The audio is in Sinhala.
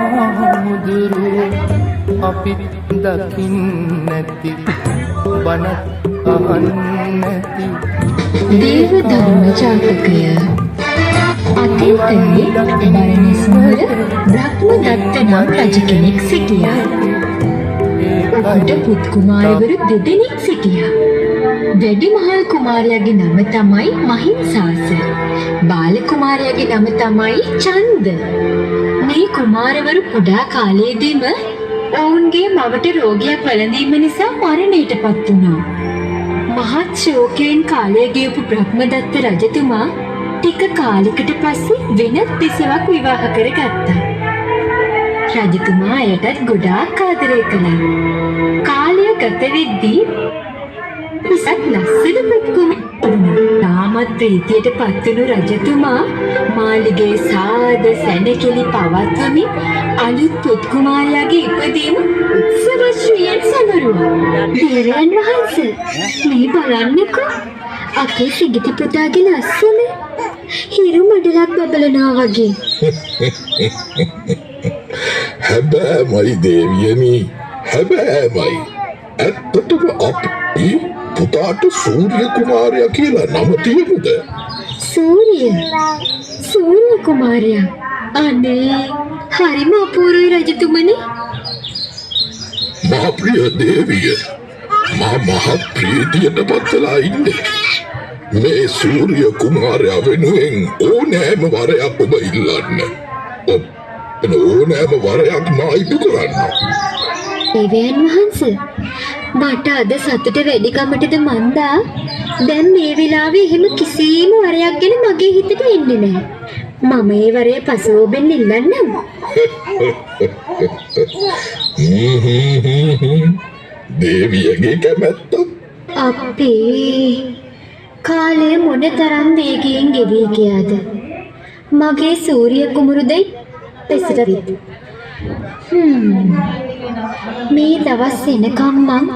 බුදුහාමුදුරු අපිත් දකින්නැති බණත් අහන්නැති දේව ධර්ම ජාතකය අතීතයේ බරණැස් නුවර බ්‍රහ්මදත්ත නම් රජ කෙනෙක් සිටියා. ඔහුට පුත් කුමාරවරු දෙදෙනෙක් සිටියා. වැඩිමහල් කුමාරයාගේ නම තමයි මහින්සාස. බාල කුමාරයාගේ නම තමයි චන්ද. මේ කුමාරවරු කුඩා කාලයේදීම ඔවුන්ගේ මවට රෝගයක් වැළඳීම නිසා මරණයටපත් වුණා. මහත් ශෝකයෙන් කාලය ගෙවපු බ්‍රහ්මදත්ත රජතුමා ටික කාලයකට පස්සේ වෙනත් දෙසවක් විවාහ කරගත්තා. රජතුමා එයටත් ගොඩාක් ආදරය කළා. කාලය ගත වෙද්දී ඉසත් ලස්සන තාමත් ප්‍රීතියට පත්වුණු රජතුමා මාළිගයේ සාද සැනකෙළි පවත්වමින් අලුත් පුත් කුමාරයාගේ ඉපදීම උත්සවශ්‍රීයෙන් සමරුවා. දේවයන් වහන්සේ මේ බලන්නකෝ අපේ සිඟිති පුතාගේ ලස්සන හිරු මඩලක් බබලනවා වගේ. හැබෑමයි දේවියනි, හැබෑමයි. ඇත්තටම අපි පුතාට සූර්ය කුමාරයා කියලා නම තියමුද? සූර්ය කුමාරයා? අනේ හරිම අපූර්වයි රජතුමනි. මා ප්‍රිය දේවිය, මා මහත් ප්‍රීතියට පත්වලා ඉන්නේ. මේ සූර්ය කුමාරයා වෙනුවෙන් ඕනෑම වරයක් ඔබ ඉල්ලන්න. ඕනෑම වරයක් මා ඉටු කරන්න. දේවයන් වහන්සේ, මට අද සතුට වැඩිකමටද මන්දා දැන් මේ වෙලාවේ එහෙම කිසිම වරයක් ගැන මගේ හිතට එන්නේ නැහැ. මම ඒ වරය පසුවබෙන් ඉල්ලන්නම්. දේවියගේ කැමැත්ත. අපේ කාලය මොනතරම් වේගයෙන් ගෙවී ගියාද. මගේ සූර්ය කුමරුදයි පෙසට මේ දවස් එනකම් මං